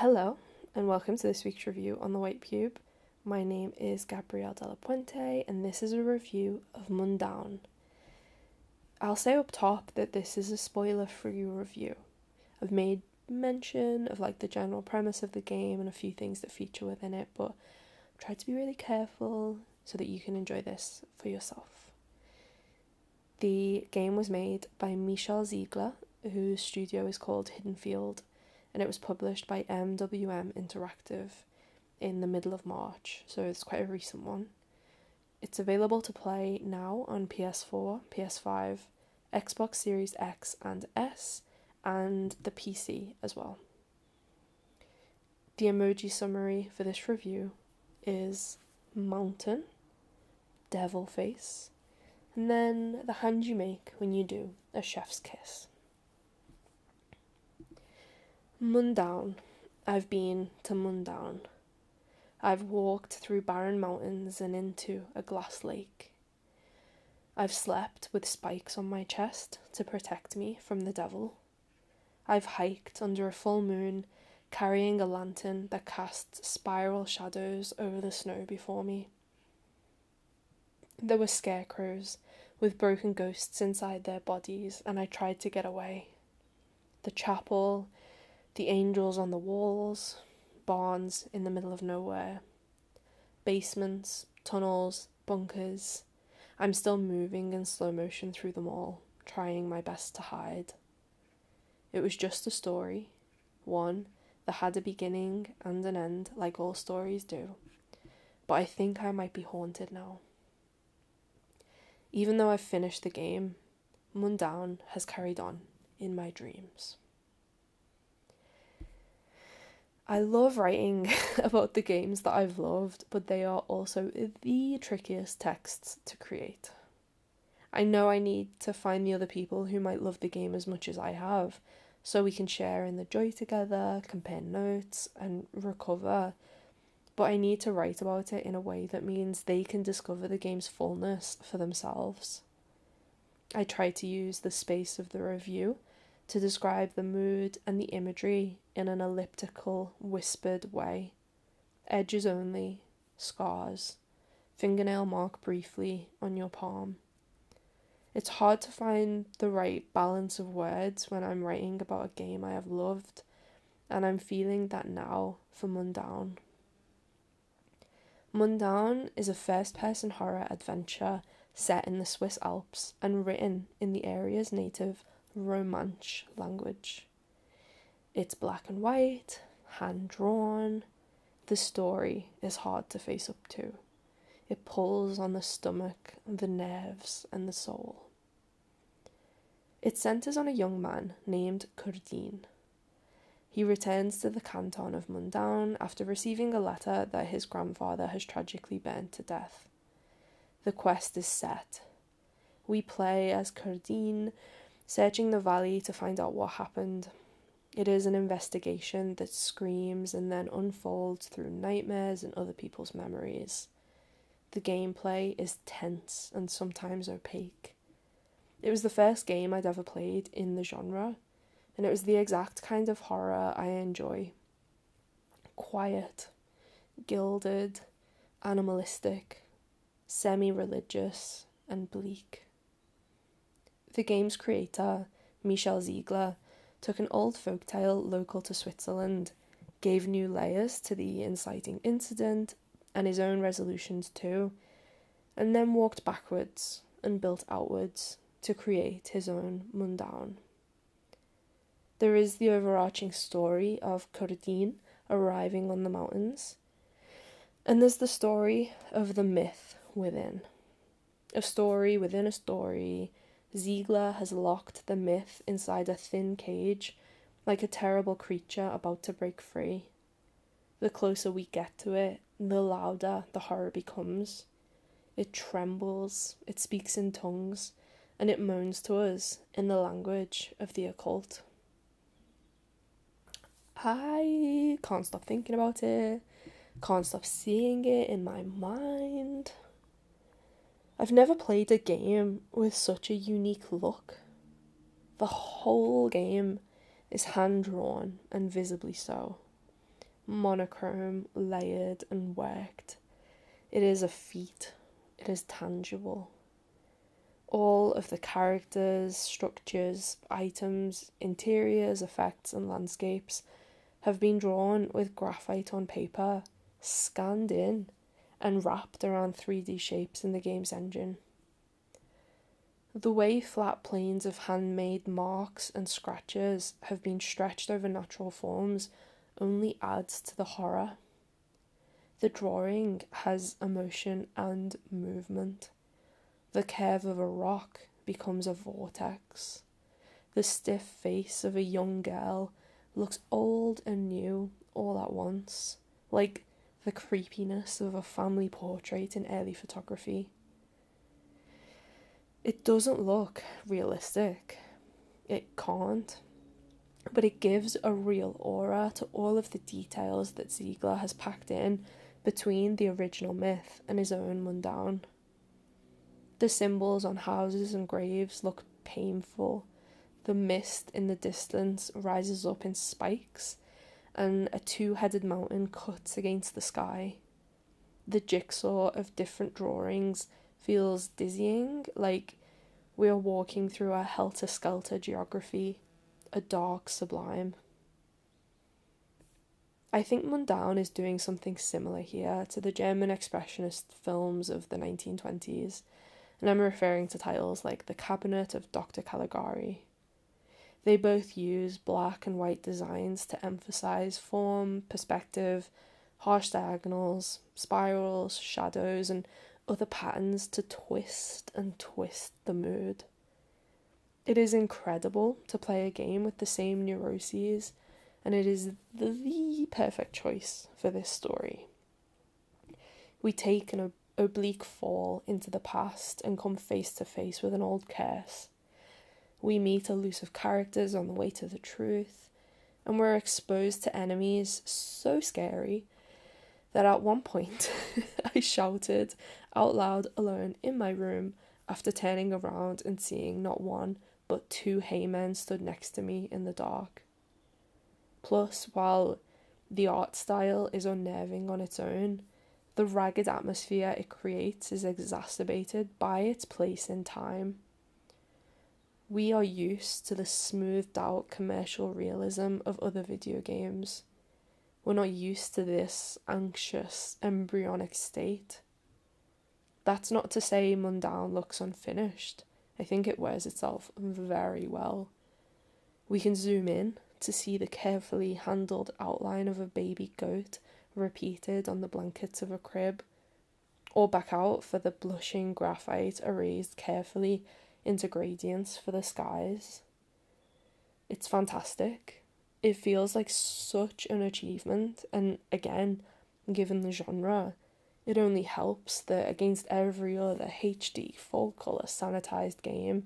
Hello, and welcome to this week's review on the White Pube. My name is Gabrielle Della Puente, and this is a review of Mundaun. I'll say up top that this is a spoiler-free review. I've made mention of the general premise of the game and a few things that feature within it, but I've tried to be really careful so that you can enjoy this for yourself. The game was made by Michel Ziegler, whose studio is called Hidden Field, and it was published by MWM Interactive in the middle of March, so it's quite a recent one. It's available to play now on PS4, PS5, Xbox Series X and S, and the PC as well. The emoji summary for this review is mountain, devil face, and then the hand you make when you do a chef's kiss. Mundaun. I've been to Mundaun. I've walked through barren mountains and into a glass lake. I've slept with spikes on my chest to protect me from the devil. I've hiked under a full moon, carrying a lantern that casts spiral shadows over the snow before me. There were scarecrows with broken ghosts inside their bodies, and I tried to get away. The chapel, the angels on the walls, barns in the middle of nowhere, basements, tunnels, bunkers. I'm still moving in slow motion through them all, trying my best to hide. It was just a story, one that had a beginning and an end like all stories do, but I think I might be haunted now. Even though I've finished the game, Mundaun has carried on in my dreams. I love writing about the games that I've loved, but they are also the trickiest texts to create. I know I need to find the other people who might love the game as much as I have, so we can share in the joy together, compare notes, and recover. But I need to write about it in a way that means they can discover the game's fullness for themselves. I try to use the space of the review to describe the mood and the imagery in an elliptical, whispered way. Edges only, scars, fingernail mark briefly on your palm. It's hard to find the right balance of words when I'm writing about a game I have loved, and I'm feeling that now for Mundaun. Mundaun is a first-person horror adventure set in the Swiss Alps and written in the area's native Romansh language. It's black and white, hand-drawn. The story is hard to face up to. It pulls on the stomach, the nerves, and the soul. It centres on a young man named Kurdin. He returns to the canton of Mundaun after receiving a letter that his grandfather has tragically burned to death. The quest is set. We play as Kurdin, searching the valley to find out what happened. It is an investigation that screams and then unfolds through nightmares and other people's memories. The gameplay is tense and sometimes opaque. It was the first game I'd ever played in the genre, and it was the exact kind of horror I enjoy. Quiet, gilded, animalistic, semi-religious, and bleak. The game's creator, Michel Ziegler, took an old folktale local to Switzerland, gave new layers to the inciting incident and his own resolutions too, and then walked backwards and built outwards to create his own Mundaun. There is the overarching story of Kurdin arriving on the mountains, and there's the story of the myth within. A story within a story. Ziegler has locked the myth inside a thin cage, like a terrible creature about to break free. The closer we get to it, the louder the horror becomes. It trembles, it speaks in tongues, and it moans to us in the language of the occult. I can't stop thinking about it, can't stop seeing it in my mind. I've never played a game with such a unique look. The whole game is hand-drawn and visibly so. monochrome, layered, and worked. It is a feat. It is tangible. All of the characters, structures, items, interiors, effects, and landscapes have been drawn with graphite on paper, scanned in, and wrapped around 3D shapes in the game's engine. The way flat planes of handmade marks and scratches have been stretched over natural forms only adds to the horror. The drawing has emotion and movement. The curve of a rock becomes a vortex. The stiff face of a young girl looks old and new all at once, like the creepiness of a family portrait in early photography. It doesn't look realistic. It can't. But it gives a real aura to all of the details that Ziegler has packed in between the original myth and his own Mundaun. The symbols on houses and graves look painful. The mist in the distance rises up in spikes, and a two-headed mountain cuts against the sky. The jigsaw of different drawings feels dizzying, like we are walking through a helter-skelter geography, a dark sublime. I think Mundaun is doing something similar here to the German expressionist films of the 1920s, and I'm referring to titles like The Cabinet of Dr. Caligari. They both use black and white designs to emphasize form, perspective, harsh diagonals, spirals, shadows, and other patterns to twist and twist the mood. It is incredible to play a game with the same neuroses, and it is the perfect choice for this story. We take an oblique fall into the past and come face to face with an old curse. We meet elusive characters on the way to the truth, and we're exposed to enemies so scary that at one point I shouted out loud alone in my room after turning around and seeing not one but two haymen stood next to me in the dark. Plus, while the art style is unnerving on its own, the ragged atmosphere it creates is exacerbated by its place in time. We are used to the smoothed out commercial realism of other video games. We're not used to this anxious, embryonic state. That's not to say Mundaun looks unfinished. I think it wears itself very well. We can zoom in to see the carefully handled outline of a baby goat repeated on the blankets of a crib, or back out for the blushing graphite erased carefully into gradients for the skies. It's fantastic. It feels like such an achievement, and again, given the genre, it only helps that against every other HD, full-colour, sanitised game,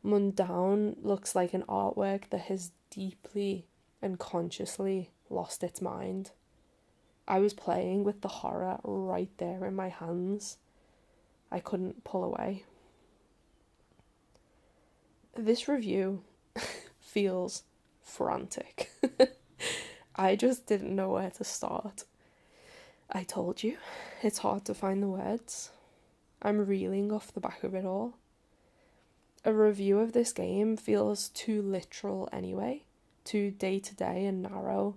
Mundaun looks like an artwork that has deeply and consciously lost its mind. I was playing with the horror right there in my hands. I couldn't pull away. This review feels frantic. I just didn't know where to start. I told you, it's hard to find the words. I'm reeling off the back of it all. A review of this game feels too literal anyway, too day-to-day and narrow,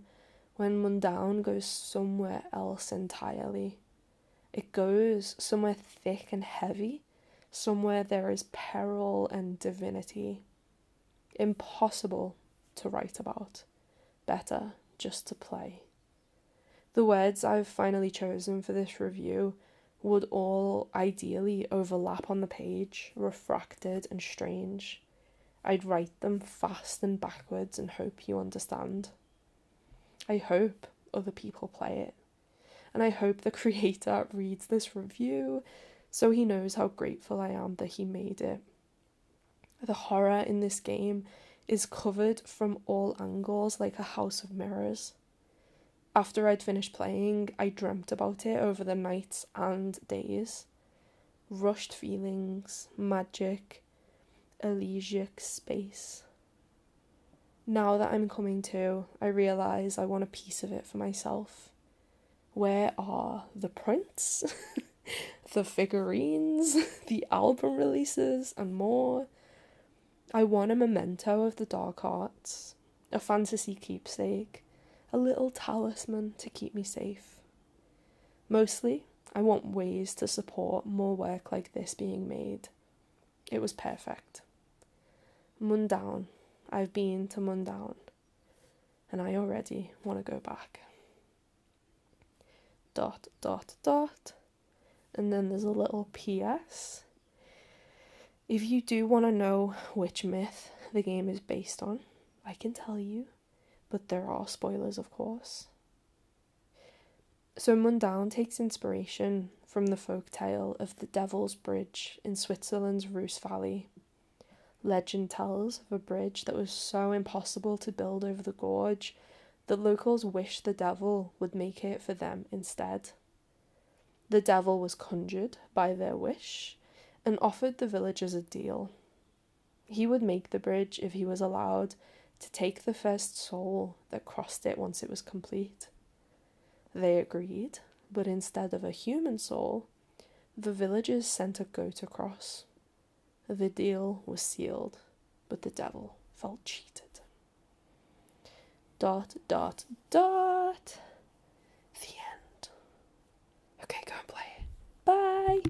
when Mundaun goes somewhere else entirely. It goes somewhere thick and heavy, somewhere there is peril and divinity. Impossible to write about. Better just to play. The words I've finally chosen for this review would all ideally overlap on the page, refracted and strange. I'd write them fast and backwards and hope you understand. I hope other people play it. And I hope the creator reads this review so he knows how grateful I am that he made it. The horror in this game is covered from all angles like a house of mirrors. After I'd finished playing, I dreamt about it over the nights and days. Rushed feelings, magic, elegiac space. Now that I'm coming to, I realise I want a piece of it for myself. Where are the prints, the figurines, the album releases, and more? I want a memento of the dark arts, a fantasy keepsake, a little talisman to keep me safe. Mostly, I want ways to support more work like this being made. It was perfect. Mundaun. I've been to Mundaun, and I already want to go back. ... And then there's a little PS. If you do want to know which myth the game is based on, I can tell you, but there are spoilers, of course. So Mundaun takes inspiration from the folk tale of the Devil's Bridge in Switzerland's Reuss Valley. Legend tells of a bridge that was so impossible to build over the gorge that locals wished the devil would make it for them instead. The devil was conjured by their wish and offered the villagers a deal. He would make the bridge if he was allowed to take the first soul that crossed it once it was complete. They agreed, but instead of a human soul, the villagers sent a goat across. The deal was sealed, but the devil felt cheated. ... The end. Okay, go and play it. Bye!